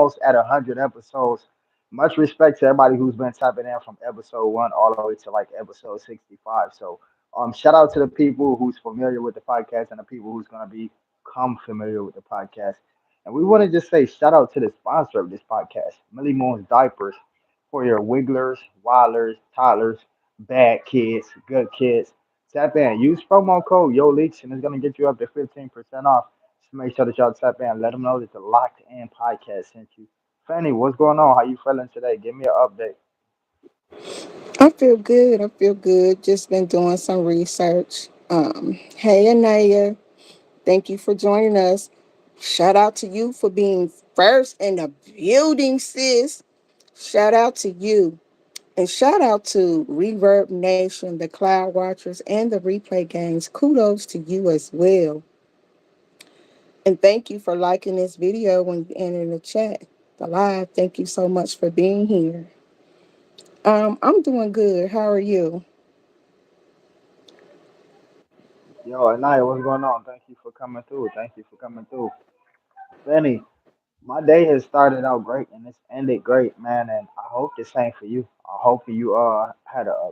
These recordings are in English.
almost at 100 episodes. Much respect to everybody who's been tapping in from episode one all the way to like episode 65. So shout out to the people who's familiar with the podcast and the people who's gonna become familiar with the podcast. And we want to just say shout out to the sponsor of this podcast, Millie Moon's Diapers, for your wigglers, wilders, toddlers, bad kids, good kids. Tap in. Use promo code YOLEAKS and it's gonna get you up to 15% off. Just make sure that y'all tap in. Let them know that the Locked In podcast sent you. Fanny, what's going on? How you feeling today? Give me an update. I feel good. I feel good. Just been doing some research. Hey, Anaya, thank you for joining us. Shout out to you for being first in the building, sis. Shout out to you. And shout out to Reverb Nation, the Cloud Watchers, and the Replay Gangs. Kudos to you as well. And thank you for liking this video and in the chat, the live. Thank you so much for being here. I'm doing good. How are you? Yo, Anaya, what's going on? Thank you for coming through. Thank you for coming through. Fanny, my day has started out great and it's ended great, man. And I hope the same for you. I hope you had a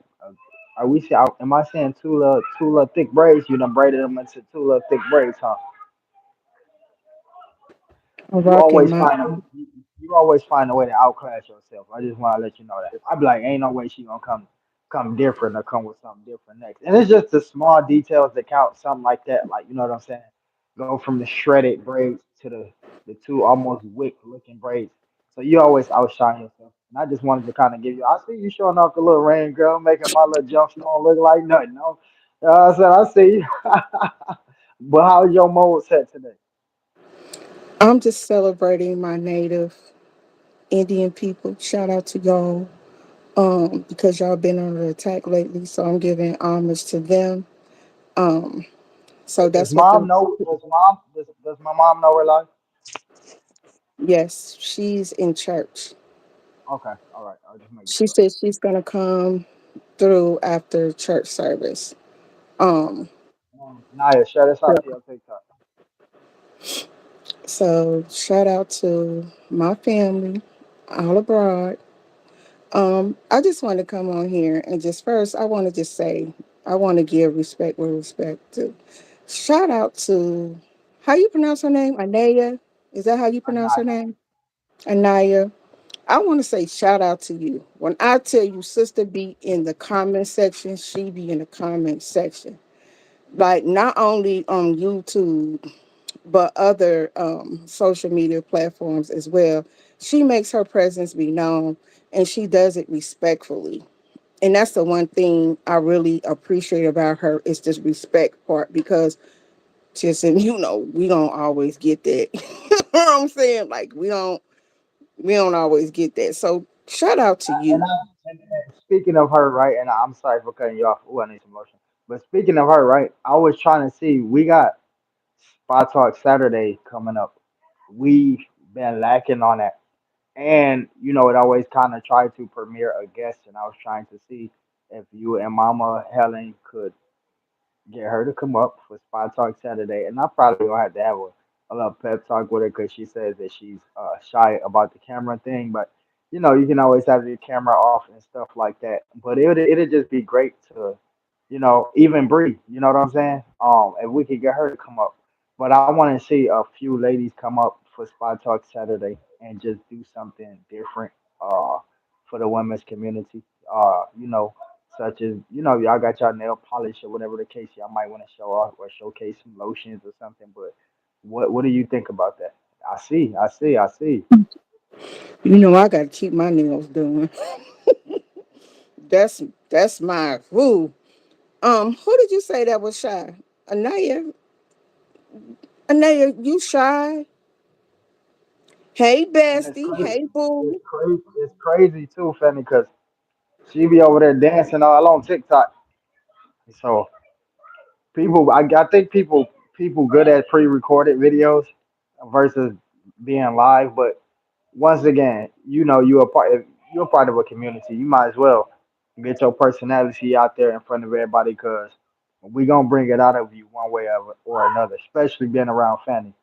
are we see? Am I saying two little thick braids? You done braided them into two little thick braids, huh? I'm You rocking always my. find a you always find a way to outclass yourself. I just want to let you know that. I be like, ain't no way she gonna come different or come with something different next. And it's just the small details that count. Something like that, like you know what I'm saying. Go from the shredded braids to the two almost wick looking braids. So you always outshine yourself. And I just wanted to kind of give you. I see you showing off the little rain girl, making my little jump stone look like nothing. No, I said I see you. But how's your mode set today? I'm just celebrating my native Indian people. Shout out to y'all. Because y'all been under attack lately, so I'm giving homage to them. Um, so Does that's what mom the know? Does my mom know her life? yes, she's in church. Okay, all right. I was just making She sure. says she's gonna come through after church service. Um, Naya, share this out to so your TikTok. so shout out to my family all abroad. I just want to come on here and just first I want to just say I want to give respect where respect to. Shout out to how you pronounce her name? Anaya. Is that how you pronounce her Naya. name? Anaya. I want to say shout out to you. When I tell you sister be in the comment section, she be in the comment section. Like not only on YouTube, but other social media platforms as well. She makes her presence be known and she does it respectfully. And that's the one thing I really appreciate about her is this respect part because just and we don't always get that. You know what I'm saying? Like we don't always get that. So shout out to And, you. and speaking of her, right? And I'm sorry for cutting you off. Oh, I need some lotion. But speaking of her, right? I was trying to see. We got Spot Talk Saturday coming up. We've been lacking on that. And it always kind of tried to premiere a guest, and I was trying to see if you and Mama Helen could get her to come up for Spot Talk Saturday, and I probably gonna have to have a little pep talk with her because she says that she's shy about the camera thing. But you can always have your camera off and stuff like that. But it'd just be great to, even breathe. You know what I'm saying? If we could get her to come up. But I want to see a few ladies come up for Spot Talk Saturday and just do something different for the women's community. Such as y'all got y'all nail polish or whatever the case. Y'all might want to show off or showcase some lotions or something. But what do you think about that? I see. I gotta keep my nails done. That's that's my who. Who did you say that was shy? Anaya. Anaya, you shy? Hey And it's bestie. crazy. Hey It's boo. crazy. It's crazy too, Fanny, because she be over there dancing all on TikTok. So I think people good at pre-recorded videos versus being live. But once again, you're a part of a community. You might as well get your personality out there in front of everybody because we gonna bring it out of you one way or another. Especially being around Fanny.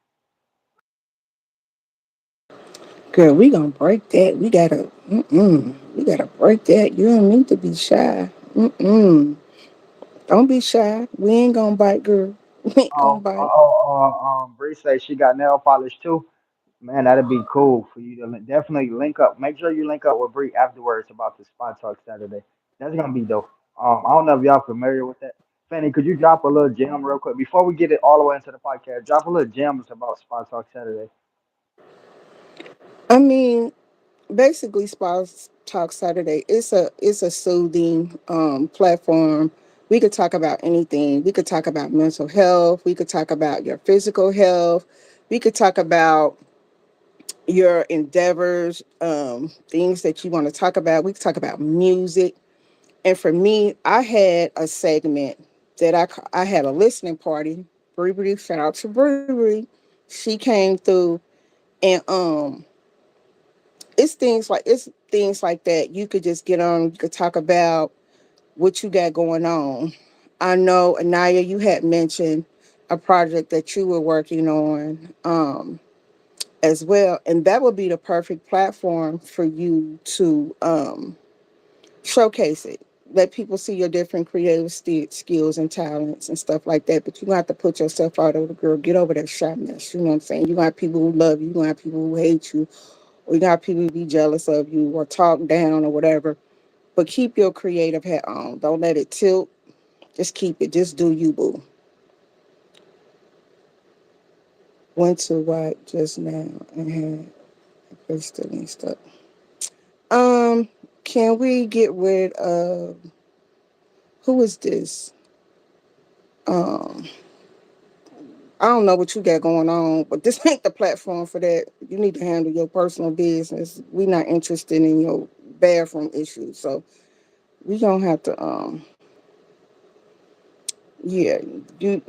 Girl, we gonna break that. We gotta break that. You don't need to be shy. Don't be shy. We ain't gonna bite, girl. We ain't gonna bite. Bree say she got nail polish too. Man, that'd be cool for you to definitely link up. Make sure you link up with Bree afterwards about the spot talk Saturday. That's gonna be dope. I don't know if y'all familiar with that. Fanny, could you drop a little gem real quick before we get it all the way into the podcast? Drop a little gems about spot talk Saturday. I mean, basically, Spouse Talk Saturday. It's a soothing platform. We could talk about anything. We could talk about mental health. We could talk about your physical health. We could talk about your endeavors, things that you want to talk about. We could talk about music. And for me, I had a segment that I had a listening party. Bree, shout out to Bree. She came through, and it's things like that. You could just get on. You could talk about what you got going on. I know, Anaya, you had mentioned a project that you were working on as well, and that would be the perfect platform for you to showcase it. Let people see your different creative skills and talents and stuff like that. But you gonna have to put yourself out over, girl. Get over that shyness. You know what I'm saying? You gonna have people who love you. You gonna have people who hate you, or you got people who be jealous of you or talk down or whatever. But keep your creative hat on. Don't let it tilt. Just keep it. Just do you, boo. Went to what just now and had pasted and stuff. Um, can we get rid of who is this? Um, I don't know what you got going on, but this ain't the platform for that. You need to handle your personal business. We not interested in your bathroom issues. So we gonna have to yeah, you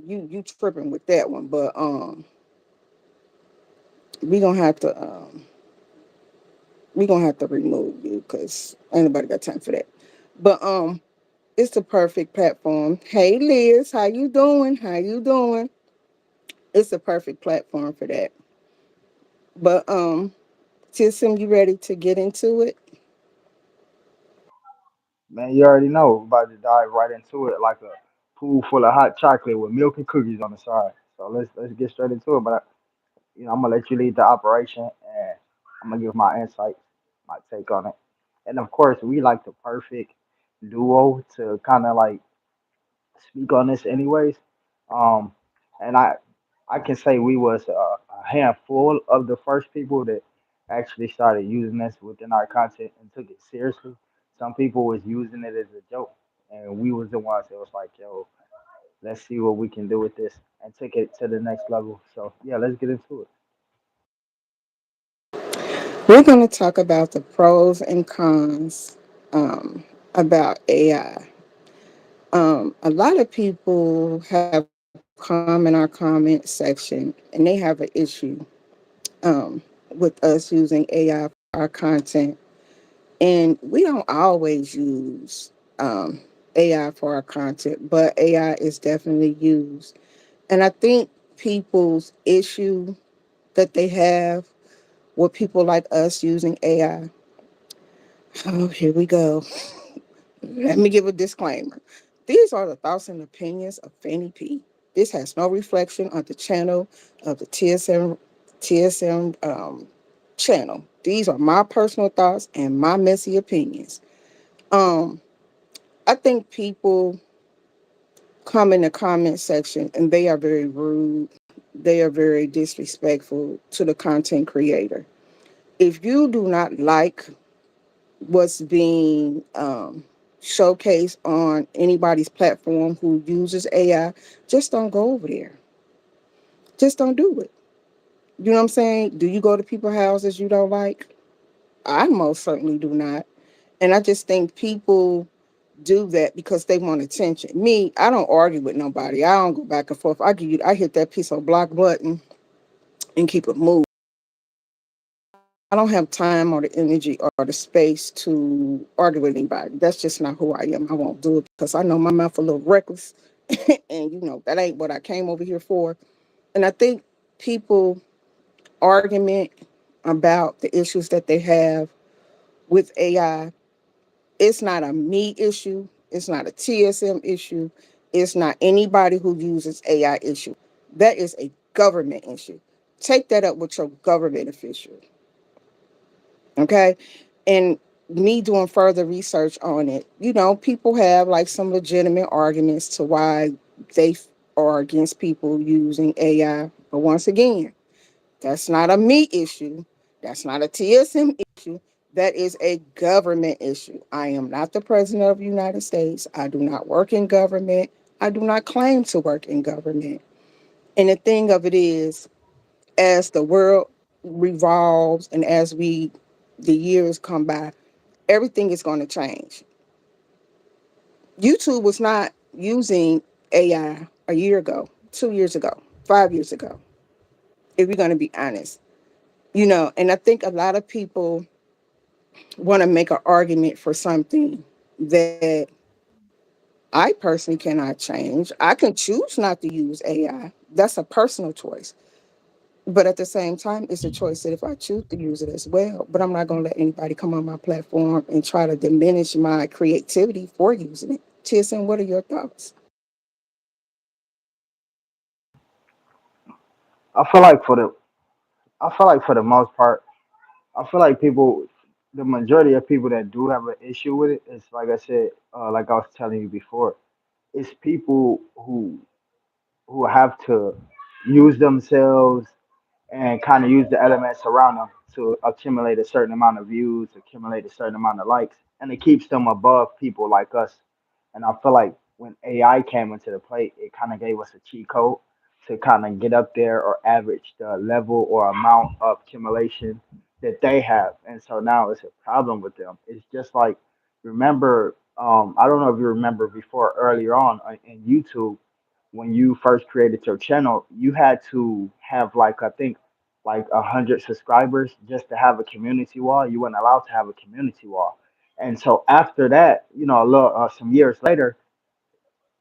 you tripping with that one, but we gonna have to we gonna have to remove you because ain't nobody got time for that. But it's the perfect platform. Hey Liz, how you doing? How you doing? It's a perfect platform for that. But TSM, you ready to get into it? Man, you already know. We're about to dive right into it like a pool full of hot chocolate with milk and cookies on the side. So let's get straight into it. But I'm gonna let you lead the operation, and I'm gonna give my insight, my take on it. And of course, we like the perfect duo to kind of like speak on this, anyways. Um, and I can say we was a handful of the first people that actually started using this within our content and took it seriously. Some people was using it as a joke, and we was the ones that was like, "Yo, let's see what we can do with this," and took it to the next level. So yeah, let's get into it. We're going to talk about the pros and cons about AI. A lot of people have come in our comment section and they have an issue um, with us using AI for our content. And we don't always use AI for our content, but AI is definitely used. And I think people's issue that they have with people like us using AI, oh, here we go. Let me give a disclaimer. These are the thoughts and opinions of Fanny P. This has no reflection on the channel of the TSM channel. These are my personal thoughts and my messy opinions. Um, I think people come in the comment section and they are very rude. They are very disrespectful to the content creator. If you do not like what's being showcased on anybody's platform who uses AI, just don't go over there. Just don't do it. You know what I'm saying? Do you go to people's houses you don't like? I most certainly do not. And I just think people do that because they want attention. Me, I don't argue with nobody. I don't go back and forth. I hit that piece of block button and keep it moving. I don't have time or the energy or the space to argue with anybody. That's just not who I am. I won't do it because I know my mouth a little reckless, and that ain't what I came over here for. And I think people argument. about the issues that they have with AI. It's not a me issue. It's not a TSM issue. It's not anybody who uses AI issue. That is a government issue. Take that up with your government official. Okay. And me doing further research on it, people have like some legitimate arguments to why they are against people using AI. But once again, that's not a me issue. That's not a TSM issue. That is a government issue. I am not the president of the United States. I do not work in government. I do not claim to work in government. And the thing of it is, as the world revolves and as the years come by, everything is going to change. YouTube was not using AI a year ago, 2 years ago, 5 years ago, if we're going to be honest. And I think a lot of people want to make an argument for something that I personally cannot change. I can choose not to use AI. That's a personal choice. But at the same time, it's a choice that if I choose to use it as well, but I'm not going to let anybody come on my platform and try to diminish my creativity for using it. TSN, what are your thoughts? I feel like for the I feel like for the most part, I feel like people, the majority of people that do have an issue with it is like I said, like I was telling you before, it's people who have to use themselves and kind of use the elements around them to accumulate a certain amount of views, accumulate a certain amount of likes, and it keeps them above people like us. And I feel like when AI came into the play, it kind of gave us a cheat code to kind of get up there or average the level or amount of accumulation that they have. And so now it's a problem with them. It's just like, remember, I don't know if you remember before earlier on in YouTube when you first created your channel, you had to have like I think like 100 subscribers just to have a community wall. You weren't allowed to have a community wall. And so after that, a little some years later,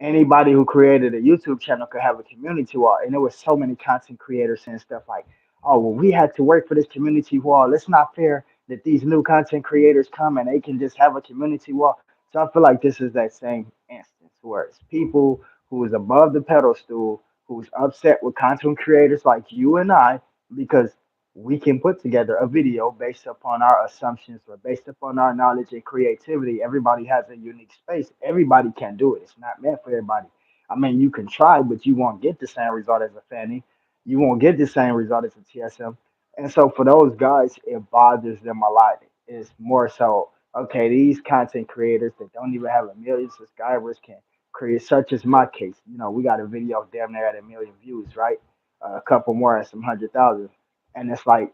anybody who created a YouTube channel could have a community wall. And there was so many content creators saying stuff like, "Oh, well, we had to work for this community wall. It's not fair that these new content creators come and they can just have a community wall." So I feel like this is that same instance where it's people who is above the pedestal, who's upset with content creators like you and I, because we can put together a video based upon our assumptions or based upon our knowledge and creativity. Everybody has a unique space. Everybody can do it. It's not meant for everybody. I mean, you can try, but you won't get the same result as a Fanny. You won't get the same result as a TSM. And so for those guys, it bothers them a lot. It's more so, okay, these content creators that don't even have a million subscribers can create, such as my case. We got a video damn near at a million views, right? A couple more at some 100,000. And it's like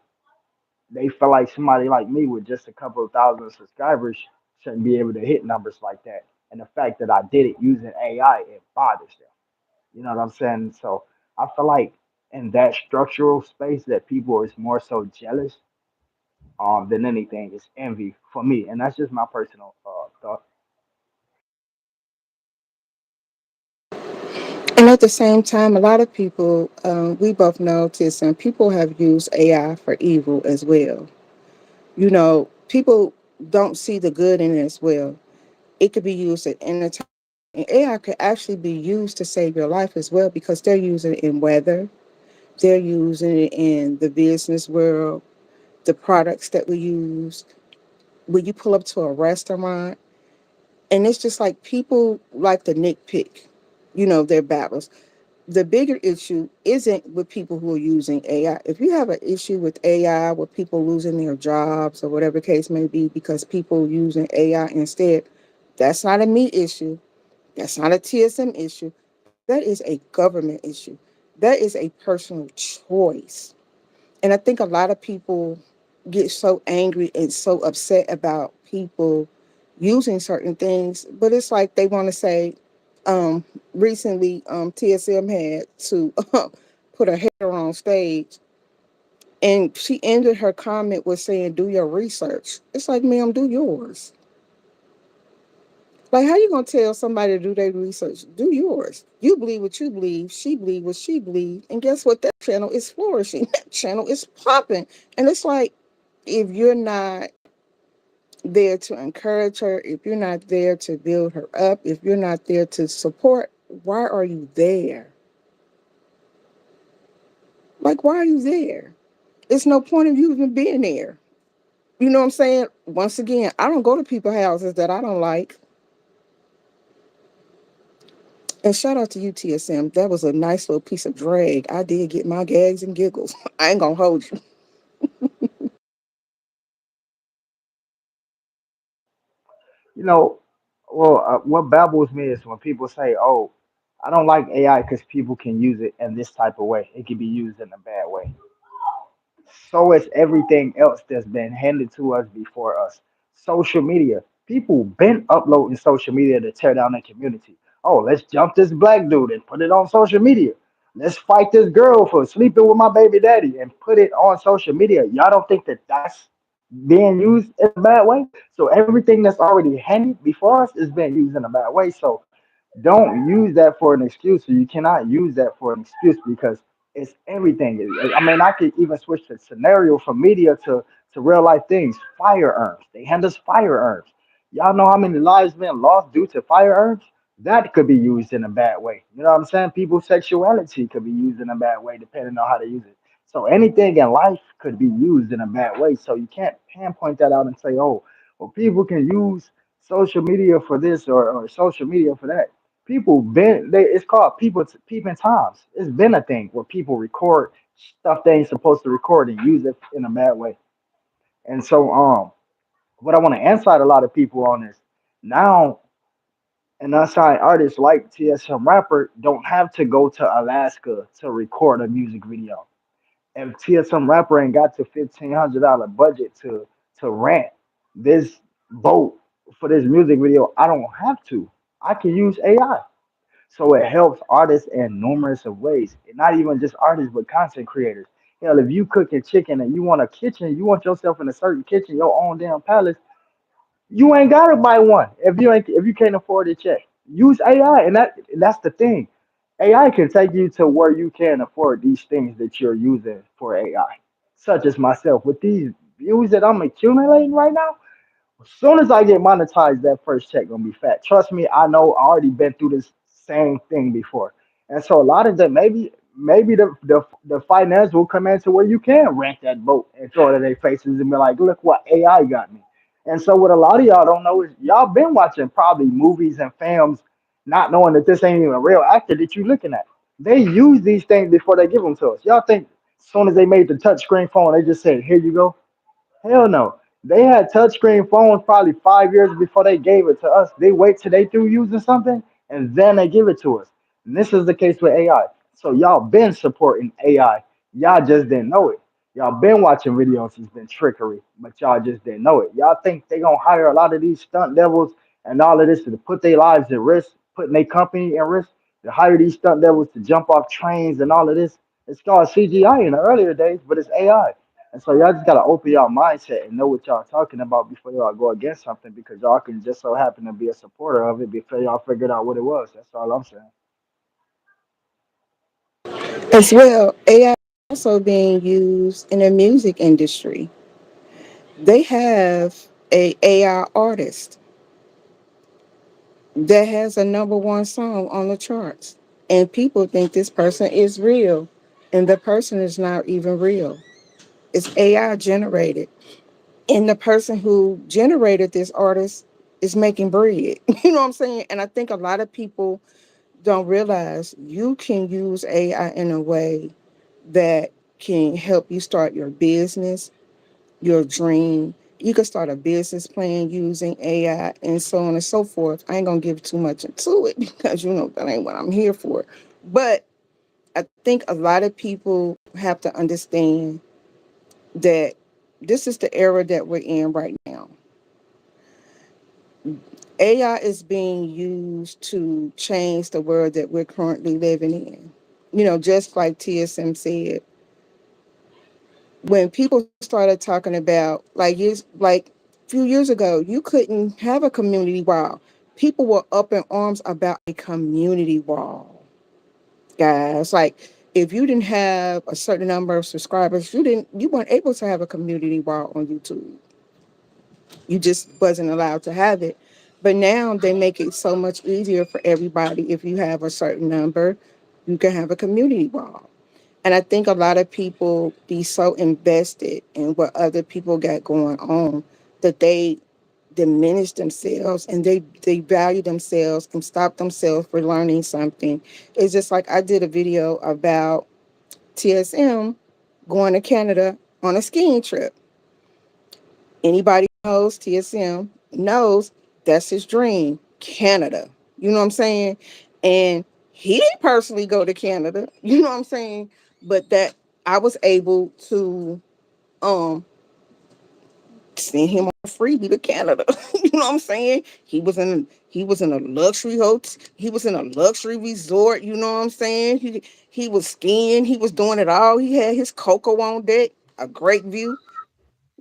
they feel like somebody like me with just a couple of thousand subscribers shouldn't be able to hit numbers like that. And the fact that I did it using AI, it bothers them. You know what I'm saying? So I feel like in that structural space that people is more so jealous than anything. It's envy for me. And that's just my personal thought. And at the same time, a lot of people, we both know this, and people have used AI for evil as well. People don't see the good in it as well. It could be used to entertain. And AI could actually be used to save your life as well because they're using it in weather, they're using it in the business world, the products that we use. When you pull up to a restaurant, and it's just like people like to nitpick, their battles. The bigger issue isn't with people who are using AI. If you have an issue with AI, with people losing their jobs or whatever the case may be because people using AI instead, that's not a me issue. That's not a TSM issue. That is a government issue. That is a personal choice. And I think a lot of people get so angry and so upset about people using certain things, but it's like they want to say, um, recently, TSM had to put a hater on stage, and she ended her comment with saying, "Do your research." It's like, ma'am, do yours. Like, how you gonna tell somebody to do their research? Do yours. You believe what you believe. She believe what she believe. And guess what? That channel is flourishing. That channel is popping. And it's like, if you're not there to encourage her, if you're not there to build her up, if you're not there to support, why are you there? Like, why are you there? It's no point of you even being there. You know what I'm saying? Once again, I don't go to people's houses that I don't like. And shout out to you, TSM. That was a nice little piece of drag. I did get my gags and giggles. I ain't gonna hold you. You know, well, what baffles me is when people say, "Oh, I don't like AI because people can use it in this type of way. It can be used in a bad way." So is everything else that's been handed to us before us. Social media. People been uploading social media to tear down their community. Oh, let's jump this black dude and put it on social media. Let's fight this girl for sleeping with my baby daddy and put it on social media. Y'all don't think that that's being used in a bad way? So everything that's already handed before us is being used in a bad way. So don't use that for an excuse. So you cannot use that for an excuse because it's everything. I mean, I could even switch the scenario from media to real life things. Firearms. They hand us firearms. Y'all know how many lives been lost due to firearms? That could be used in a bad way. You know what I'm saying? People's sexuality could be used in a bad way depending on how to use it. So anything in life could be used in a bad way. So you can't pinpoint that out and say, oh, well, people can use social media for this or social media for that. People been they it's called peeping toms. It's been a thing where people record stuff they ain't supposed to record and use it in a bad way. And so what I want to insight a lot of people on is now an unsigned artist like TSM rapper don't have to go to Alaska to record a music video. If TSM rapper ain't got the $1,500 budget to rent this boat for this music video, I don't have to. I can use AI. So it helps artists in numerous of ways. And not even just artists, but content creators. Hell, if you cooking chicken and you want a kitchen, you want yourself in a certain kitchen, your own damn palace, you ain't gotta buy one if you can't afford it yet. Use AI, and that's the thing. AI can take you to where you can afford these things that you're using for AI, such as myself with these views that I'm accumulating right now. As soon as I get monetized, that first check gonna be fat. Trust me, I know I already been through this same thing before. And so a lot of them maybe the finance will come into where you can rent that boat and throw it in their faces and be like, look what AI got me. And so what a lot of y'all don't know is y'all been watching probably movies and films not knowing that this ain't even a real actor that you looking at. They use these things before they give them to us. Y'all think as soon as they made the touchscreen phone, they just said, here you go. Hell no. They had touchscreen phones probably 5 years before they gave it to us. They wait till they through using something and then they give it to us. And this is the case with AI. So y'all been supporting AI. Y'all just didn't know it. Y'all been watching videos. It's been trickery, but y'all just didn't know it. Y'all think they gonna hire a lot of these stunt devils and all of this to put their lives at risk, putting their company at risk, to hire these stunt devils to jump off trains and all of this. It's called CGI in the earlier days, but it's AI. And so y'all just gotta open y'all mindset and know what y'all talking about before y'all go against something because y'all can just so happen to be a supporter of it before y'all figured out what it was. That's all I'm saying. As well, AI is also being used in the music industry. They have a AI artist that has a number one song on the charts. And people think this person is real. And the person is not even real. It's AI generated. And the person who generated this artist is making bread. You know what I'm saying? And I think a lot of people don't realize you can use AI in a way that can help you start your business, your dream. You can start a business plan using AI and so on and so forth. I ain't gonna give too much into it because that ain't what I'm here for. But I think a lot of people have to understand that this is the era that we're in right now. AI is being used to change the world that we're currently living in. Just like TSM said, when people started talking about like a few years ago, you couldn't have a community wow. people were up in arms about a community wall, guys. Like, if you didn't have a certain number of subscribers, you weren't able to have a community wall on YouTube. You just wasn't allowed to have it. But now they make it so much easier for everybody. If you have a certain number, you can have a community wall. And I think a lot of people be so invested in what other people got going on that they diminish themselves, and they value themselves and stop themselves for learning something. It's just like I did a video about TSM going to Canada on a skiing trip. Anybody who knows TSM knows that's his dream, Canada. You know what I'm saying? And he didn't personally go to Canada, you know what I'm saying? But that I was able to um send him on a freebie to Canada. You know what I'm saying? He was in a luxury hotel. He was in a luxury resort. You know what I'm saying? He was skiing. He was doing it all. He had his cocoa on deck, a great view.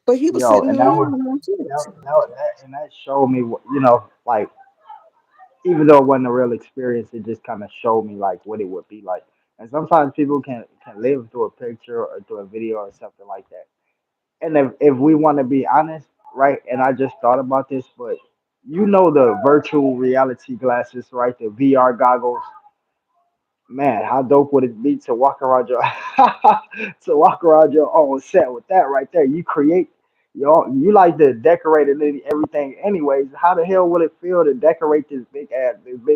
But he was Yo, sitting and there that was on that, chips. that and that showed me, like, even though it wasn't a real experience, it just kind of showed me like what it would be like. And sometimes people can live through a picture or through a video or something like that. And if we want to be honest, right? And I just thought about this, but the virtual reality glasses, right? The VR goggles. Man, how dope would it be to walk around your to walk around your own set with that right there? You create you like to decorate everything anyways. How the hell would it feel to decorate this big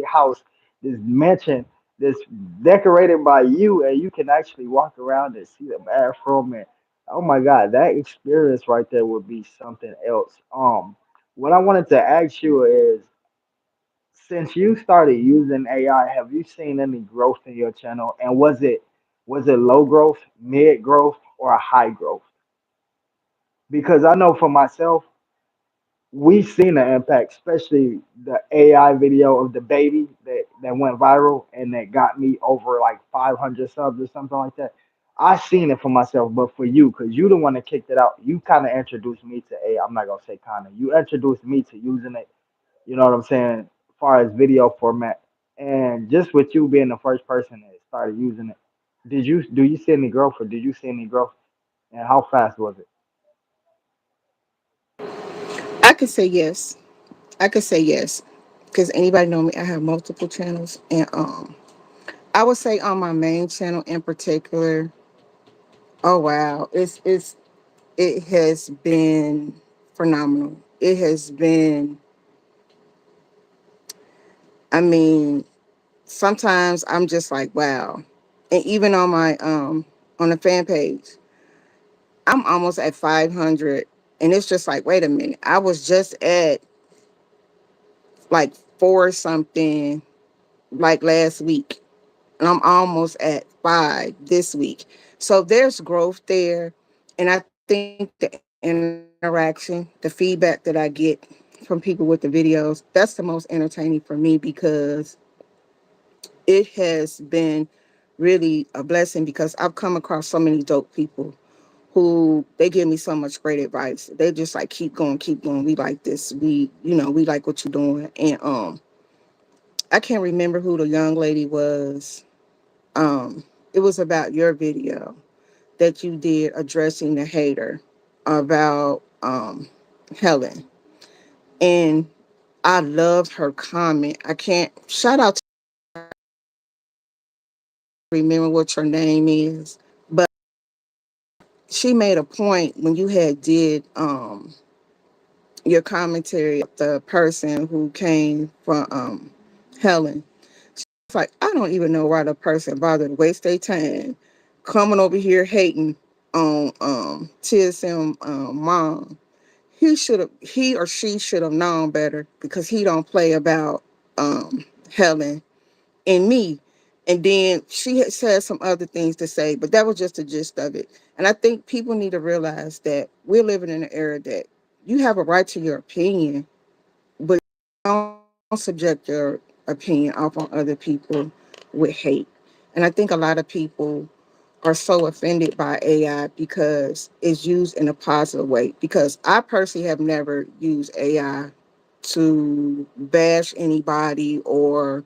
house, this mansion, this decorated by you, and you can actually walk around and see the bathroom, and oh my god, that experience right there would be something else. What I wanted to ask you is, since you started using AI, have you seen any growth in your channel? And was it low growth, mid growth, or a high growth? Because I know for myself, we seen the impact, especially the AI video of the baby that went viral and that got me over like 500 subs or something like that. I seen it for myself, but for you, because you the one that kicked it out, you kind of introduced me to AI. I'm not gonna say kind of. You introduced me to using it, you know what I'm saying, as far as video format. And just with you being the first person that started using it, do you see any growth, or did you see any growth? And how fast was it? I could say yes. I could say yes. Because anybody know me, I have multiple channels. And I would say on my main channel in particular, oh wow, it has been phenomenal. It has been, I mean, sometimes I'm just like, wow. And even on the fan page, I'm almost at 500, and it's just like, wait a minute. I was just at like four something like last week, and I'm almost at five this week. So there's growth there. And I think the interaction, the feedback that I get from people with the videos, that's the most entertaining for me, because it has been really a blessing, because I've come across so many dope people who they give me so much great advice. They just like, keep going, keep going. We like this. We like what you're doing. And I can't remember who the young lady was. It was about your video that you did addressing the hater about Helen. And I loved her comment. I can't shout out to, remember what your name is, but she made a point when you had did your commentary, the person who came from Helen. It's like, I don't even know why the person bothered to waste their time coming over here hating on TSM mom. He or she should have known better, because he don't play about Helen and me. And then she had said some other things to say, but that was just the gist of it. And I think people need to realize that we're living in an era that you have a right to your opinion, but don't subject your opinion off on other people with hate. And I think a lot of people are so offended by AI because it's used in a positive way. Because I personally have never used AI to bash anybody or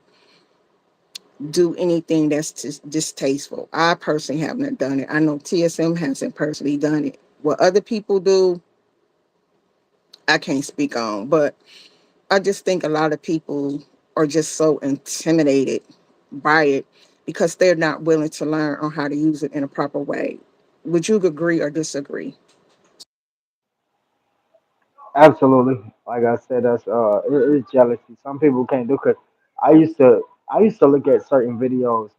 do anything that's distasteful. I personally haven't done it. I know TSM hasn't personally done it. What other people do, I can't speak on, but I just think a lot of people are just so intimidated by it because they're not willing to learn on how to use it in a proper way. Would you agree or disagree? Absolutely. Like I said, that's it's jealousy. Some people can't do because I used to look at certain videos.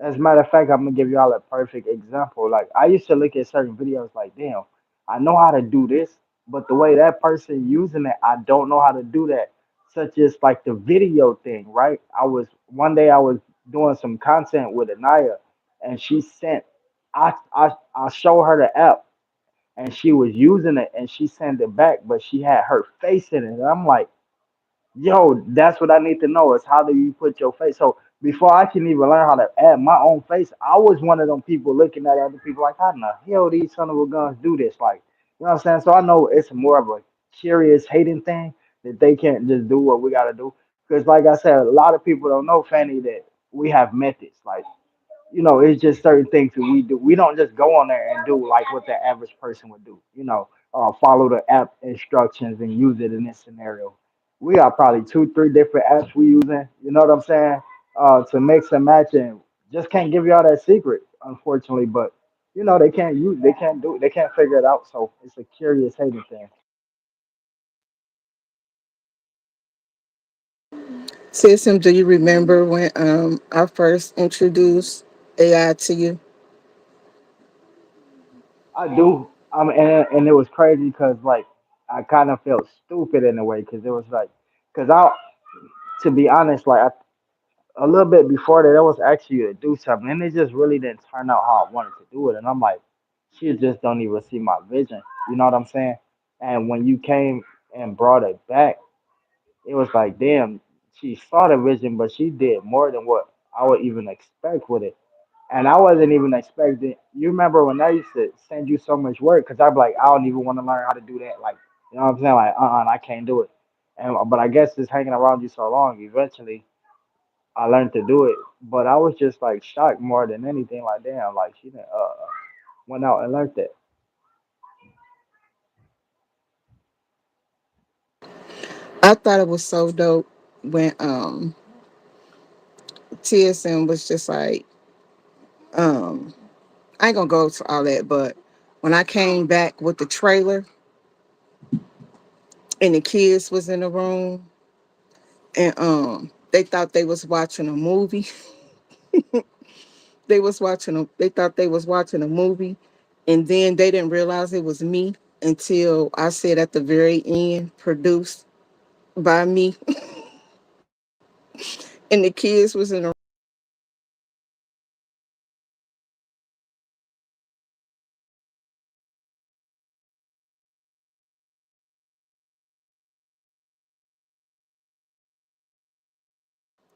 As a matter of fact, I'm gonna give y'all a perfect example. Like I used to look at certain videos like, damn, I know how to do this, but the way that person using it, I don't know how to do that. Such as like the video thing, right? I was doing some content with Anaya, and she sent I show her the app, and she was using it, and she sent it back, but she had her face in it. And I'm like, yo, that's what I need to know is how do you put your face. So before I can even learn how to add my own face, I was one of them people looking at other people like, how in the hell these son of a guns do this? Like, you know what I'm saying? So I know it's more of a curious hating thing that they can't just do what we gotta do. Because like I said, a lot of people don't know, Fanny, that we have methods. Like it's just certain things that we do. We don't just go on there and do like what the average person would do. Follow the app instructions and use it in this scenario. We got probably two, three different apps we using. You know what I'm saying? To mix and match, and just can't give y'all that secret, unfortunately. But they can't do it, they can't figure it out. So it's a curious hating thing. System, do you remember when I first introduced AI to you? I do. And it was crazy because like I kind of felt stupid in a way because it was like, because to be honest, like a little bit before that, I was actually to do something, and it just really didn't turn out how I wanted to do it. And I'm like, she just don't even see my vision. You know what I'm saying? And when you came and brought it back, it was like, damn, she saw the vision, but she did more than what I would even expect with it. And I wasn't even expecting. You remember when I used to send you so much work because I'd be like, I don't even want to learn how to do that. Like, you know what I'm saying? Like, I can't do it. And but I guess just hanging around you so long, eventually I learned to do it. But I was just like shocked more than anything. Like, damn, like she didn't, went out and learned that. I thought it was so dope when TSM was just like, um, I ain't gonna go to all that, but when I came back with the trailer and the kids was in the room and they thought they was watching a movie. They thought they was watching a movie, and then they didn't realize it was me until I said at the very end, produced by me. And the kids was in the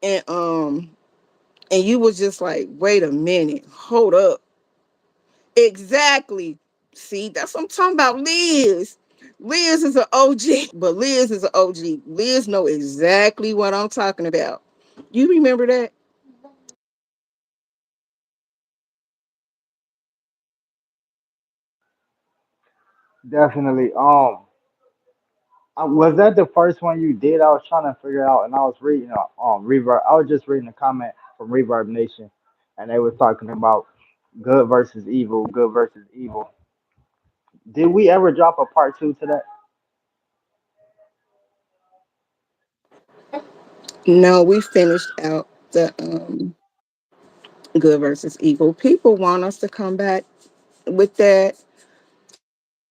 and and you was just like, wait a minute, hold up. Exactly. See, that's what I'm talking about. Liz is an OG. But Liz is an OG. Liz know exactly what I'm talking about. You remember that? Definitely. Was that the first one you did? I was trying to figure out, and I was reading Reverb. I was just reading a comment from Reverb Nation, and they was talking about good versus evil, good versus evil. Did we ever drop a part two to that? No, we finished out the good versus evil. People want us to come back with that.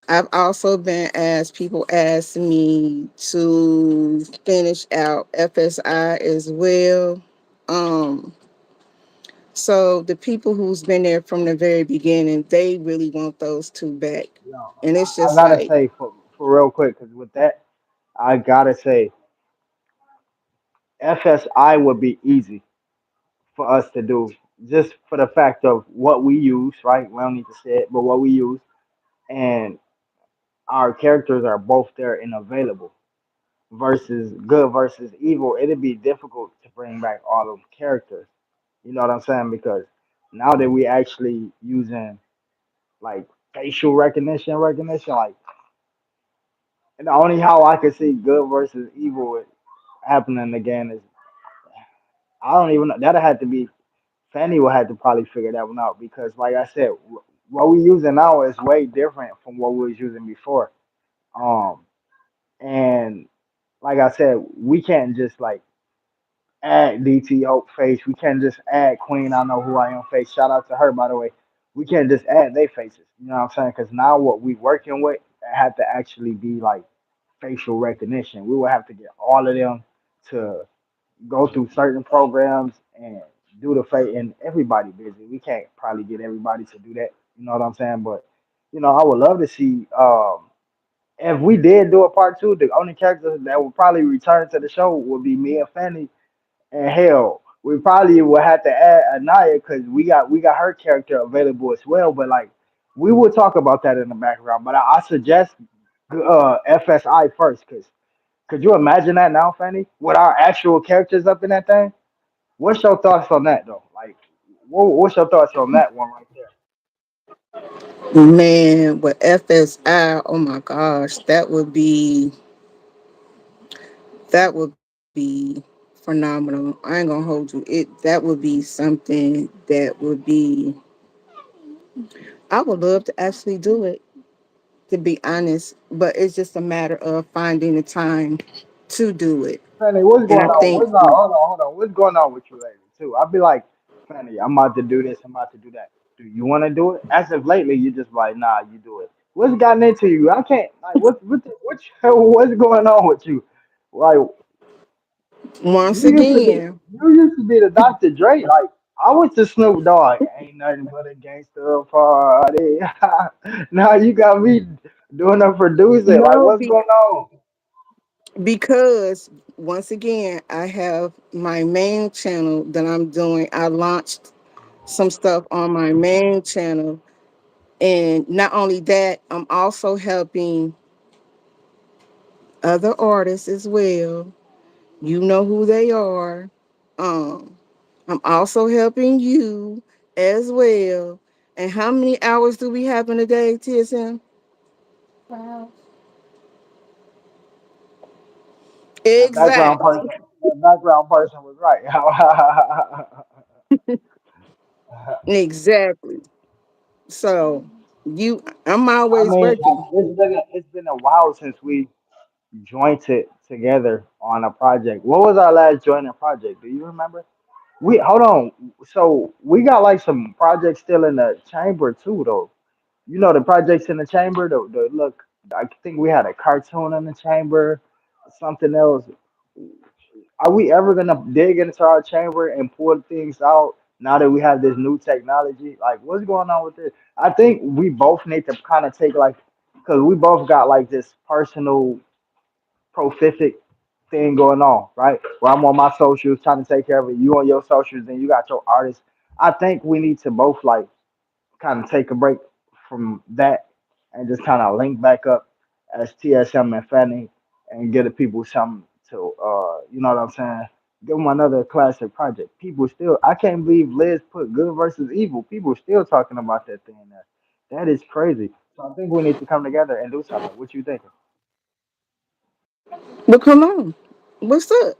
I've also been asked, people ask me to finish out FSI as well. Um, so the people who's been there from the very beginning, they really want those two back. And it's I just gotta like, say for real quick, because with that, I gotta say FSI would be easy for us to do, just for the fact of what we use, right? We don't need to say it, but what we use, and our characters are both there and available. versus good versus evil, it'd be difficult to bring back all those characters. You know what I'm saying? Because now that we actually using like facial recognition, like, and the only how I could see good versus evil happening again is I don't even know. That'll have to be Fanny will have to probably figure that one out because, like I said, what we using now is way different from what we was using before. Um, and like I said, we can't just like add DT Hope face. We can't just add Queen I Know Who I Am face. Shout out to her, by the way. We can't just add their faces. You know what I'm saying? Because now what we working with had to actually be like facial recognition. We would have to get all of them to go through certain programs and do the face. And everybody busy. We can't probably get everybody to do that. You know what I'm saying? But I would love to see. If we did do a part two, the only character that would probably return to the show would be me and Fanny, and hell, we probably would have to add Anaya because we got her character available as well. But like, we will talk about that in the background. But I suggest FSI first, because could you imagine that now, Fanny, with our actual characters up in that thing? What's your thoughts on that though? Like, what's your thoughts on that one right there? Man, with FSI, oh my gosh, that would be phenomenal. I ain't gonna hold you. That would be something that would be. I would love to actually do it, to be honest, but it's just a matter of finding the time to do it. Fanny, what's And going I on? think What's on? Hold on. What's going on with you lately too? I'd be like, Fanny, I'm about to do this. I'm about to do that. Do you want to do it? As of lately, you just like, nah, you do it. What's gotten into you? I can't. Like, what's going on with you? Like, once you used to be, again, the Dr. Dre. Like, I was the Snoop Dogg. Ain't nothing but a gangster party. Now you got me doing a producer. Like, no, what's going on? because once again, I have my main channel that I'm doing. I launched some stuff on my main channel. And not only that, I'm also helping other artists as well. You know who they are. Um, I'm also helping you as well. And how many hours do we have in a day, TSM? That background Exactly. person, was right. Exactly. So I'm I always mean, like, working. it's been a while since we joined it together on a project. What was our last joining project? Do you remember? We hold on. So we got like some projects still in the chamber too, though. You know the projects in the chamber. The look. I think we had a cartoon in the chamber, something else. Are we ever gonna dig into our chamber and pull things out now that we have this new technology? Like, what's going on with this? I think we both need to kind of take like, because we both got like this personal prolific thing going on, right? Where I'm on my socials trying to take care of it, you on your socials, and you got your artists. I think we need to both like kind of take a break from that and just kind of link back up as TSM and Fanny and get the people something to, you know what I'm saying? Give them another classic project. People still, I can't believe Liz put good versus evil. People still talking about that thing there. That is crazy. So I think we need to come together and do something. What you thinking? But come on. What's up?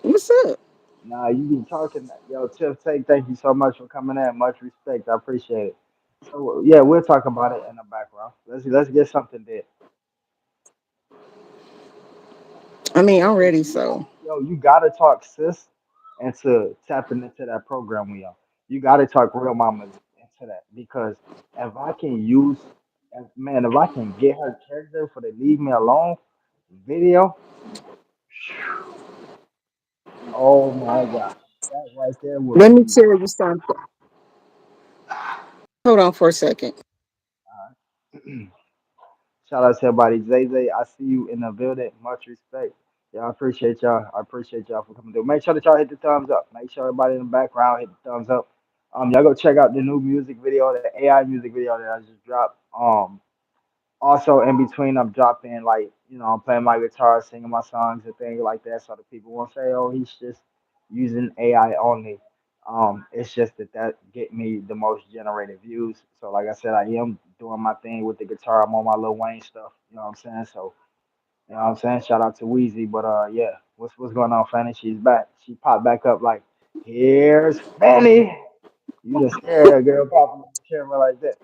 What's up? Nah, you be talking. Yo, Tiff Take, thank you so much for coming in. Much respect. I appreciate it. So yeah, we'll talk about it in the background. Let's get something there. I mean, I'm But ready, so. you gotta talk sis into tapping into that program we on. You gotta talk real mamas into that because if I can use, if I can get her character for the leave me alone video, oh my gosh, that right there would Let me be. tell you something. Hold on for a second. Shout out to everybody. Zay Zay, I see you in the building. Much respect. Yeah, I appreciate y'all. I appreciate y'all for coming through. Make sure that y'all hit the thumbs up. Make sure everybody in the background hit the thumbs up. Y'all go check out the new music video, the AI music video that I just dropped. Also in between I'm dropping like, I'm playing my guitar, singing my songs and things like that, so the people won't say, oh, he's just using AI only. It's just that get me the most generated views. So like I said, I am doing my thing with the guitar. I'm on my Lil Wayne stuff. You know what I'm saying? So you know what I'm saying? Shout out to Wheezy. But yeah, what's going on, Fanny? She's back. She popped back up like, here's Fanny. You just scared that girl popping up the camera like that.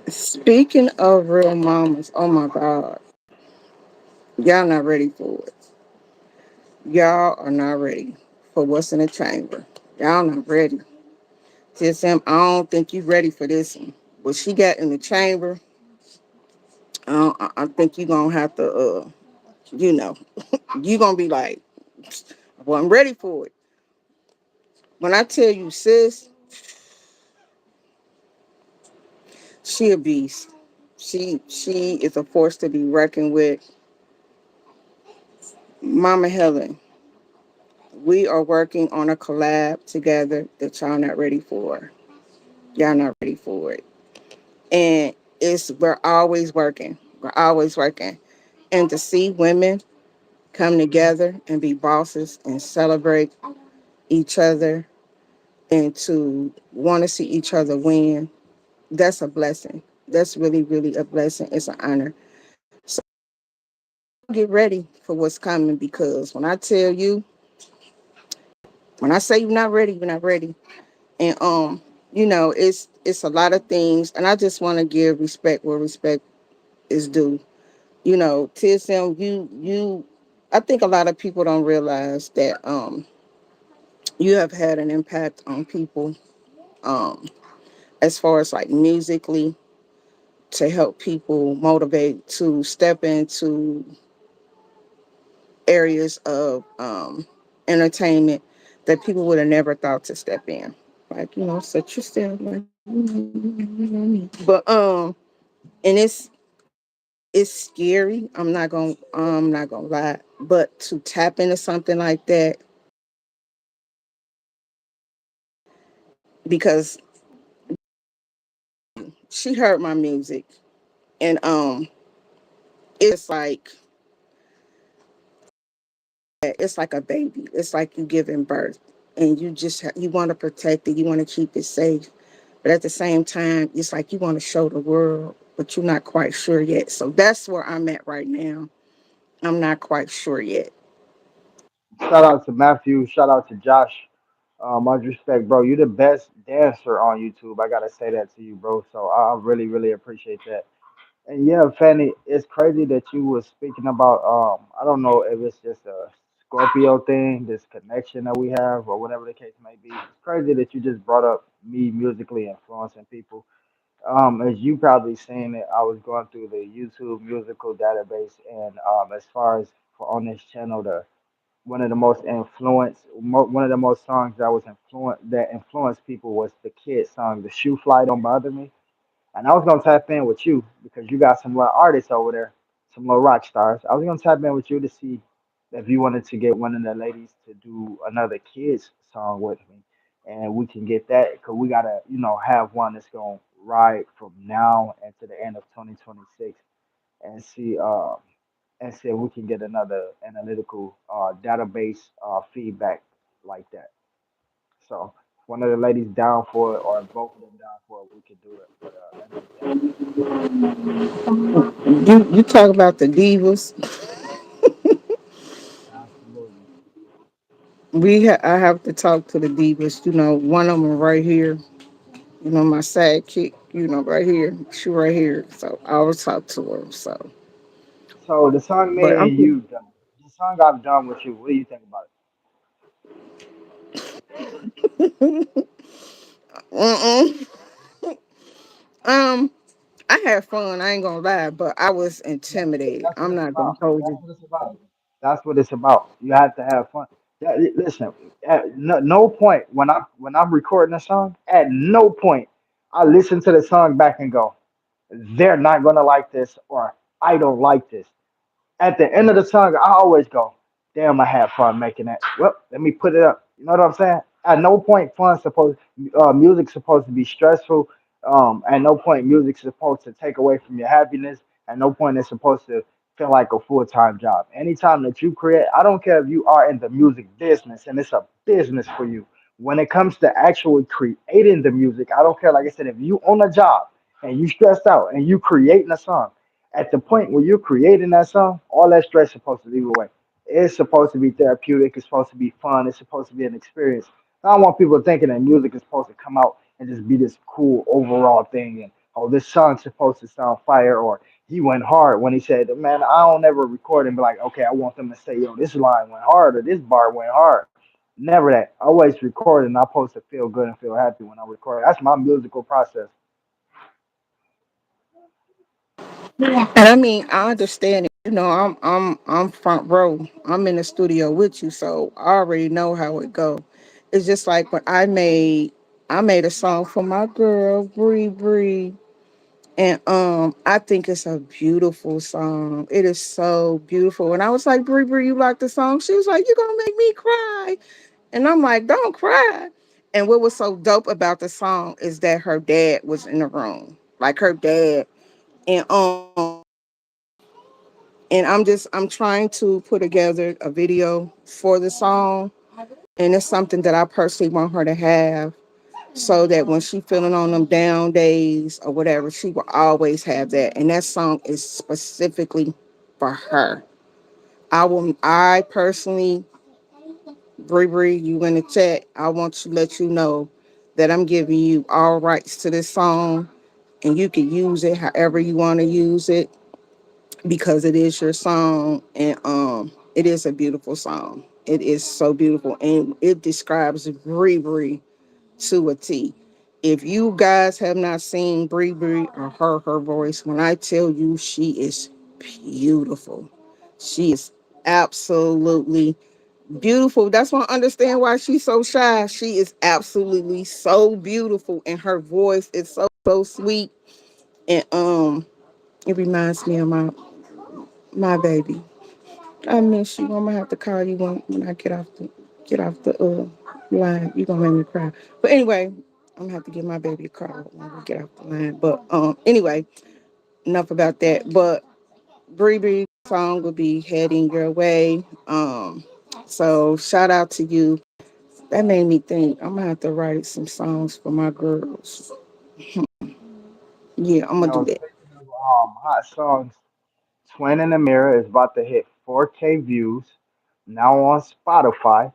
Speaking of real mamas, oh my God, y'all not ready for it. Y'all are not ready for what's in the chamber. Y'all not ready. TSM, I don't think you ready for this one. What she got in the chamber, I think you gonna have to, you know, you gonna be like, well, I'm ready for it. When I tell you, sis, she a beast. She is a force to be reckoned with. Mama Helen, we are working on a collab together that y'all not ready for. Y'all not ready for it. And we're always working. We're always working. And to see women come together and be bosses and celebrate each other and to want to see each other win, that's a blessing. That's really, really a blessing. It's an honor. So y'all get ready for what's coming because when I tell you, when I say you're not ready, you're not ready. And it's a lot of things, and I just want to give respect where respect is due. TSM, I think a lot of people don't realize that you have had an impact on people um as far as like musically to help people motivate to step into areas of entertainment that people would have never thought to step in. Like, such yourself, like, but and it's scary. I'm not gonna lie, but to tap into something like that because she heard my music and it's like it's like a baby. It's like you giving birth and you want to protect it. You want to keep it safe, but at the same time, it's like you want to show the world, but you're not quite sure yet. So that's where I'm at right now. I'm not quite sure yet. Shout out to Matthew. Shout out to Josh. Much respect, bro. You're the best dancer on YouTube. I gotta say that to you, bro. So I really, really appreciate that. And yeah, Fanny, it's crazy that you was speaking about. I don't know if it's just a Scorpio thing, this connection that we have, or whatever the case may be. It's crazy that you just brought up me musically influencing people. As you probably seen it, I was going through the YouTube musical database, and as far as for on this channel, the one of the most songs that influenced people was the Kid song, "The Shoe Fly Don't Bother Me." And I was gonna tap in with you because you got some little artists over there, some little rock stars. I was gonna tap in with you to see if you wanted to get one of the ladies to do another Kids song with me, and we can get that because we gotta, have one that's gonna ride from now and to the end of 2026, and see if we can get another analytical database feedback like that. So if one of the ladies down for it, or if both of them down for it, we could do it. But at the end of the day, You talk about the divas. absolutely. I have to talk to the divas. One of them right here. My sidekick. Right here. She right here. So I always talk to her. So, So the song but me and you done. The song I've done with you. What do you think about mm-mm. um, I had fun. I ain't gonna lie, but I was it? intimidated. That's what I'm it's not gonna about. hold That's you. what it's about. That's what it's about. You have to have fun. Listen, at no point when I'm recording a song, at no point I listen to the song back and go, they're not gonna like this, or I don't like this. At the end of the song, I always go, damn, I had fun making that. Well, let me put it up. You know what I'm saying? At no point, music's supposed to be stressful. At no point music's supposed to take away from your happiness. At no point it's supposed to feel like a full-time job. Anytime that you create, I don't care if you are in the music business and it's a business for you. When it comes to actually creating the music, I don't care. Like I said, if you own a job and you stressed out and you creating a song, at the point where you're creating that song, all that stress is supposed to leave away. It's supposed to be therapeutic. It's supposed to be fun. It's supposed to be an experience. I don't want people thinking that music is supposed to come out and just be this cool overall thing. And oh, this song's supposed to sound fire, or he went hard when he said, "Man, I don't ever record and be like, okay, I want them to say, yo, this line went hard or this bar went hard." Never that. I always record and I'm supposed to feel good and feel happy when I record. That's my musical process. And I mean, I understand it. You know, I'm front row. I'm in the studio with you, so I already know how it go. It's just like when I made a song for my girl Bree Bree, and I think it's a beautiful song. It is so beautiful. And I was like, Bree Bree, you like the song? She was like, you're gonna make me cry. And I'm like, don't cry. And what was so dope about the song is that her dad was in the room, like her dad, and I'm trying to put together a video for the song, and it's something that I personally want her to have, so that when she feeling on them down days or whatever, she will always have that. And that song is specifically for her. I personally, Bree Bree, you in the chat, I want to let you know that I'm giving you all rights to this song, and you can use it however you want to use it, because it is your song, and it is a beautiful song. It is so beautiful, and it describes Bree Bree to a T. If you guys have not seen Bree Bree or heard her voice, when I tell you she is beautiful, she is absolutely beautiful. That's why I understand why she's so shy. She is absolutely so beautiful, and her voice is so sweet. And it reminds me of my baby. I miss you. I'm gonna have to call you when I get off the line. You gonna make me cry. But anyway, I'm gonna have to give my baby a call when we get off the line. But anyway, enough about that. But Bree Bree song will be heading your way. So shout out to you. That made me think I'm gonna have to write some songs for my girls. Yeah, I'm You gonna do know, that. speaking of hot songs, Twin in the Mirror is about to hit 4K views now on Spotify,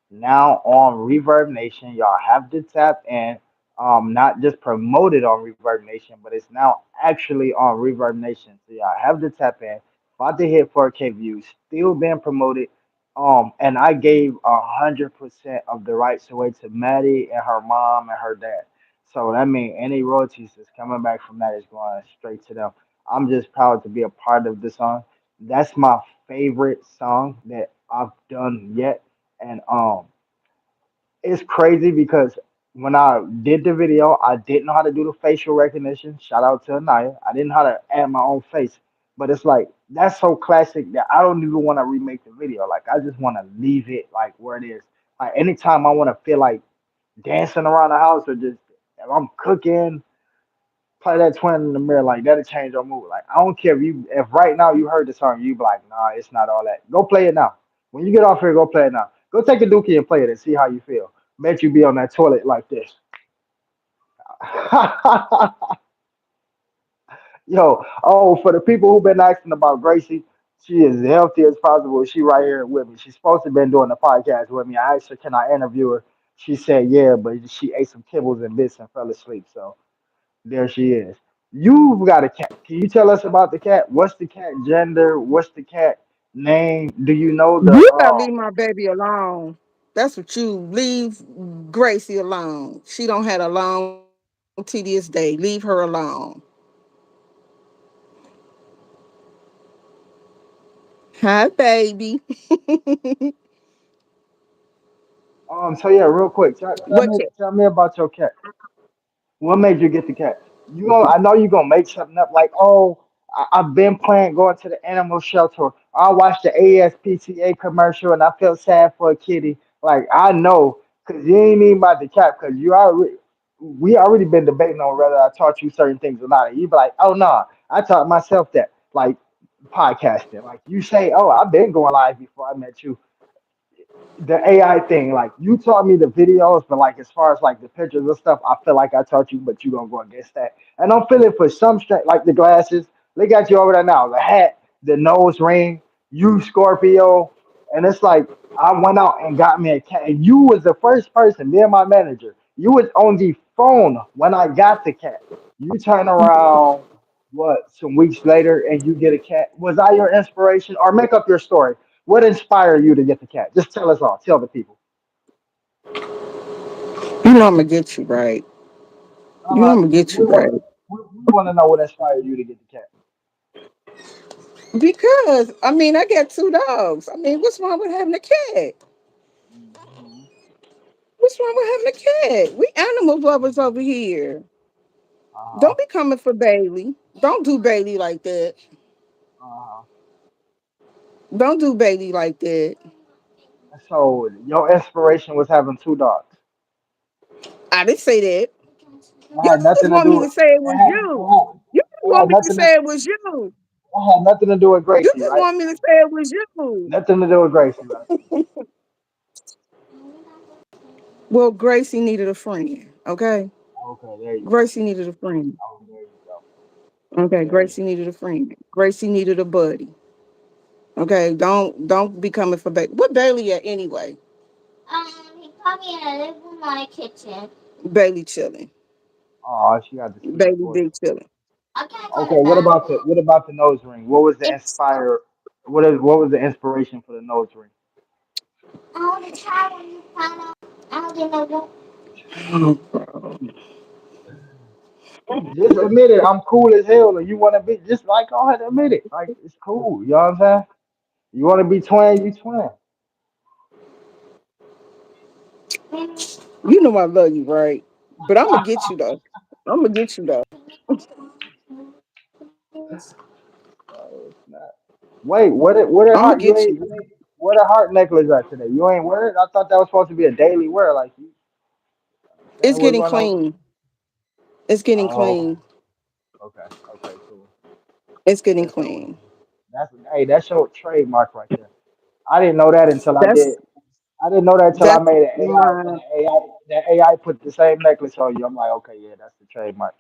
now on Reverb Nation. Y'all have to tap in. Not just promoted on Reverb Nation, but it's now actually on Reverb Nation. So y'all have to tap in. About to hit 4K views, still being promoted. And I gave 100% of the rights away to Maddie and her mom and her dad. So that means any royalties that's coming back from that is going straight to them. I'm just proud to be a part of the song. That's my favorite song that I've done yet. And it's crazy because when I did the video, I didn't know how to do the facial recognition. Shout out to Anaya. I didn't know how to add my own face. But it's like that's so classic that I don't even want to remake the video. Like I just want to leave it like where it is. Like anytime I want to feel like dancing around the house or just if I'm cooking, play that twin in the mirror, like that'll change your mood. Like I don't care if right now you heard the song, you be like, nah, it's not all that. Go play it now. When you get off here, go play it now. Go take a dookie and play it and see how you feel. Bet you be on that toilet like this. Yo, oh, for the people who've been asking about Gracie, she is healthy as possible. She right here with me. She's supposed to have been doing the podcast with me. I asked her, can I interview her? She said, yeah, but she ate some kibbles and bits and fell asleep. So there she is. You've got a cat. Can you tell us about the cat? What's the cat gender? What's the cat name? Do you know the You gotta leave my baby alone. That's what you leave Gracie alone. She don't had a long, tedious day. Leave her alone. Hi, baby. so yeah, real quick, tell What? me tell me about your cat. What made you get the cat? I know you're gonna make something up like, oh, I've been planning going to the animal shelter. I watched the ASPCA commercial and I felt sad for a kitty. Like I know, cause you ain't even about the cat, cause you already. we already been debating on whether I taught you certain things or not. And you be like, oh no, I taught myself that. Like podcasting. Like you say, oh, I've been going live before I met you. The AI thing, like you taught me the videos, but like as far as like the pictures and stuff, I feel like I taught you, but you gonna go against that. And I'm feeling for some strength, like the glasses. Look at you over there now, the hat, the nose ring, you Scorpio, and it's like I went out and got me a cat, and you was the first person, me and my manager. You was on the phone when I got the cat. You turn around, what, some weeks later, and you get a cat. Was I your inspiration, or make up your story? What inspired you to get the cat? Just tell us all. Tell the people. You know I'm gonna get you right. Uh You know huh. I'm gonna get you We right. want we want to know what inspired you to get the cat. Because I mean, I got two dogs. I mean, what's wrong with having a cat? Mm-hmm. What's wrong with having a cat? We animal lovers over here. Uh huh. Don't be coming for Bailey. Don't do Bailey like that. Uh huh. Don't do Bailey like that. So your inspiration was having two dogs. I didn't say that. It You had always nothing to want do me with. to say it was you. You just It had want me to nothing. say it was you. It had nothing to do with You Gracie, just right? want me to say it was you. Nothing to do with Gracie, right? Well, Gracie needed a friend. Okay. Okay, there you go. Gracie needed a friend. Oh, there you go. Okay. There you Gracie needed a friend. Gracie needed a buddy. Okay. Don't be coming for Bailey. What Bailey at anyway? He probably in a living room or kitchen. Bailey chilling. go. Oh, she got the sweetest Bailey voice. big chilling. I can't go to Okay, the what bathroom. about the nose ring? What was the It's inspire? What was the inspiration for the nose ring? I want to try when you find out. I don't get no room. Oh, bro. Just admit it. I'm cool as hell, and you want to be just like, go ahead, admit it. Like it's cool. You know what I'm saying? You want to be twin, you twin. You know I love you, right? But I'm gonna get you though. I'm gonna get you though. Oh snap! Wait, what a I'm gonna heart get you. you ain't what a heart necklace at today? You ain't wear it? I thought that was supposed to be a daily wear. Like you know what I'm It's saying, what's getting going on? clean. It's getting Oh, clean. okay, okay, cool. It's getting That's cool. clean. That's hey, that's your trademark right there. I didn't know that until I That's did. I didn't know that until I that's made an AI, and my the AI put the same necklace on you. I'm like, okay, yeah, that's the trademark.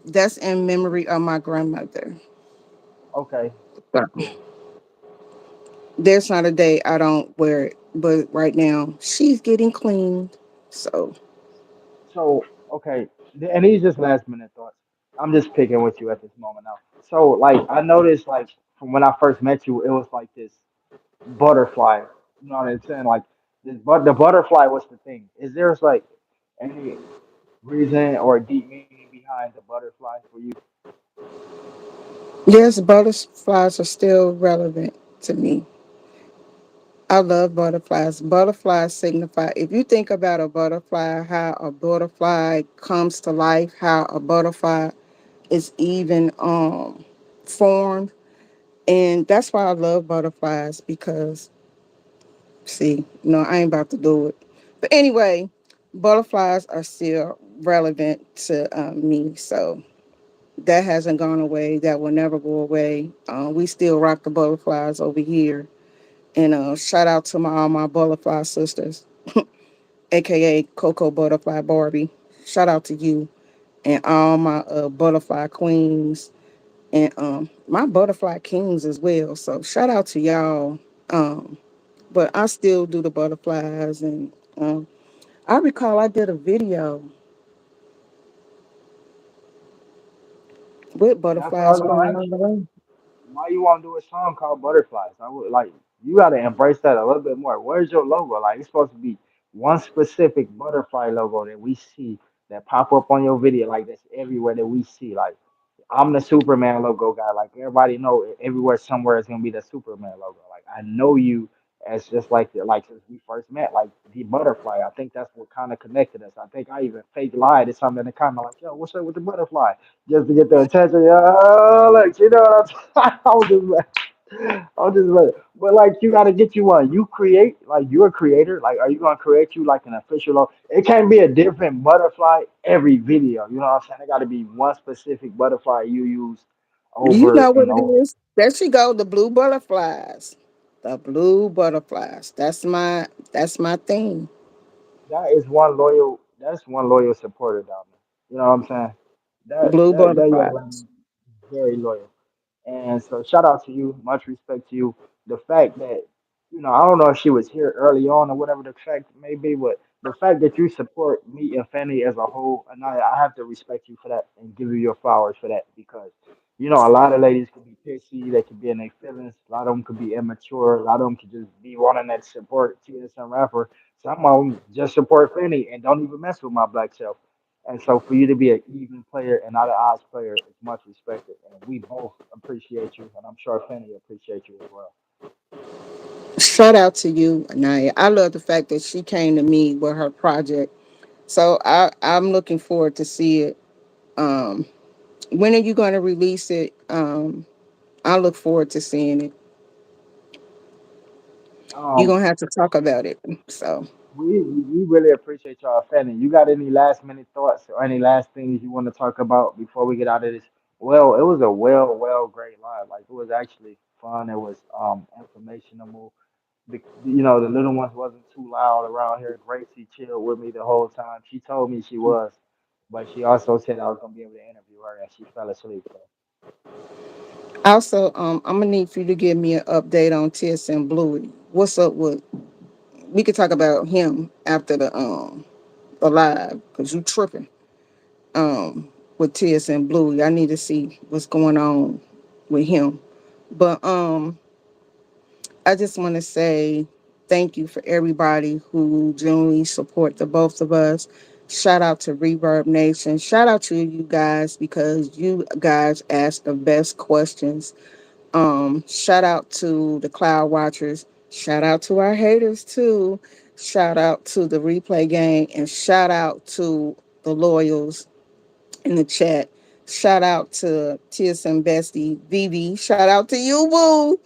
that's in memory of my grandmother. Okay, So, cool. there's not a day I don't wear it. But right now she's getting cleaned. So So, okay, and these just last minute thoughts. I'm just picking with you at this moment now. So, like, I noticed, like, from when I first met you, it was like this butterfly. You know what I'm saying? Like, but the butterfly was the thing. Is there like any reason or deep meaning behind the butterfly for you? yes, butterflies are still relevant to me. I love butterflies. Butterflies signify, if you think about a butterfly, how a butterfly comes to life, how a butterfly is even formed. And that's why I love butterflies because, see, no, I ain't about to do it. But anyway, butterflies are still relevant to me. So that hasn't gone away. That will never go away. We still rock the butterflies over here. And shout out to all my butterfly sisters, aka Coco Butterfly Barbie. Shout out to you and all my butterfly queens and my butterfly kings as well. So shout out to y'all. Um, but I still do the butterflies, and I recall I did a video with That's what I butterflies was gonna flying ask on you. the way. Why you want to do a song called Butterflies? I would like you got to embrace that a little bit more. Where's your logo? Like it's supposed to be one specific butterfly logo that we see that pop up on your video, like that's everywhere that we see. Like I'm the Superman logo guy. Like everybody know everywhere somewhere is gonna be the Superman logo. Like I know you as just like since we first met, like the butterfly. I think that's what kind of connected us. I think I even fake lied to something in the comment like, yo, what's up with the butterfly? Just to get the attention. Yo, look, you know what I'm saying? I was just, I'm just like, but like you gotta get you one. You create like you're a creator. Like, are you gonna create you like an official? It can't be a different butterfly every video. You know what I'm saying? It got to be one specific butterfly you use You over know what and it over. is? There she go, the blue butterflies. The blue butterflies. That's my thing. That is one loyal. That's one loyal supporter down there. You know what I'm saying? Blue That young butterflies. lady is very loyal. And so shout out to you, much respect to you. The fact that, I don't know if she was here early on or whatever the fact may be, but the fact that you support me and Fanny as a whole, and I have to respect you for that and give you your flowers for that because, a lot of ladies could be pissy, they could be in their feelings, a lot of them could be immature, a lot of them could just be wanting that support TSM rapper. Some of them just support Fanny and don't even mess with my black self. And so for you to be an even player and not an odds player is much respected. And we both appreciate you. And I'm sure Fanny appreciates you as well. Shout out to you, Anaya. I love the fact that she came to me with her project. So I'm looking forward to see it. Um, when are you going to release it? I look forward to seeing it. You're Um, gonna have to talk about it. So we really appreciate y'all, Fanny. You got any last minute thoughts or any last things you want to talk about before we get out of this? Well, it was a great live. Like it was actually fun. It was informational. The little ones wasn't too loud around here. Gracie chilled with me the whole time. She told me she was, but she also said I was gonna be able to interview her, and she fell asleep. So also, I'm gonna need for you to give me an update on TSM Bluey. What's up with? We could talk about him after the live because you tripping. With TSM Bluey, I need to see what's going on with him. But I just want to say thank you for everybody who genuinely support the both of us. Shout out to Reverb Nation. Shout out to you guys because you guys ask the best questions. Shout out to the Cloud Watchers. Shout out to our haters too. Shout out to the replay gang and shout out to the loyals in the chat. Shout out to TSM Bestie Vivi. Shout out to you, boo.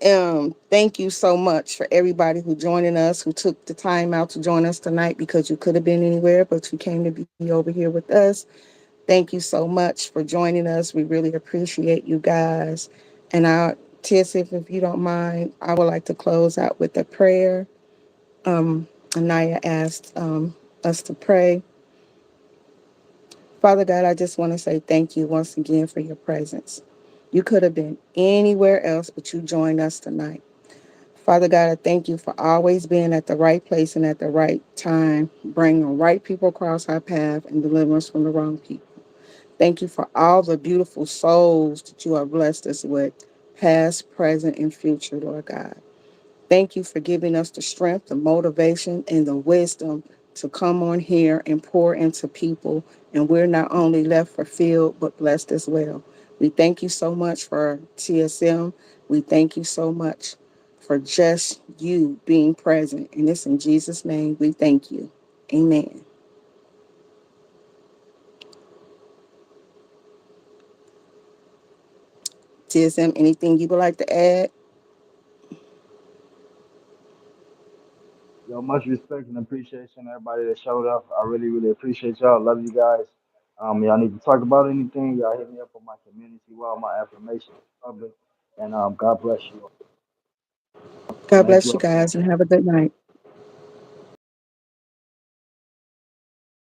Um, thank you so much for everybody who joining us, who took the time out to join us tonight because you could have been anywhere, but you came to be over here with us. Thank you so much for joining us. We really appreciate you guys. And if you don't mind, I would like to close out with a prayer. Anaya asked us to pray. Father God, I just want to say thank you once again for your presence. You could have been anywhere else, but you joined us tonight. Father God, I thank you for always being at the right place and at the right time, bringing the right people across our path and delivering us from the wrong people. Thank you for all the beautiful souls that you have blessed us with, past, present, and future, Lord God. Thank you for giving us the strength, the motivation, and the wisdom to come on here and pour into people. And we're not only left fulfilled, but blessed as well. We thank you so much for TSM. We thank you so much for just you being present. And it's in Jesus' name we thank you. Amen. TSM, anything you would like to add? yo, much respect and appreciation to everybody that showed up. I really, really appreciate y'all. Love you guys. Y'all need to talk about anything. Y'all hit me up on my community. Well, my information is public. And God bless you all. God Thank bless you you all for guys and have a good night.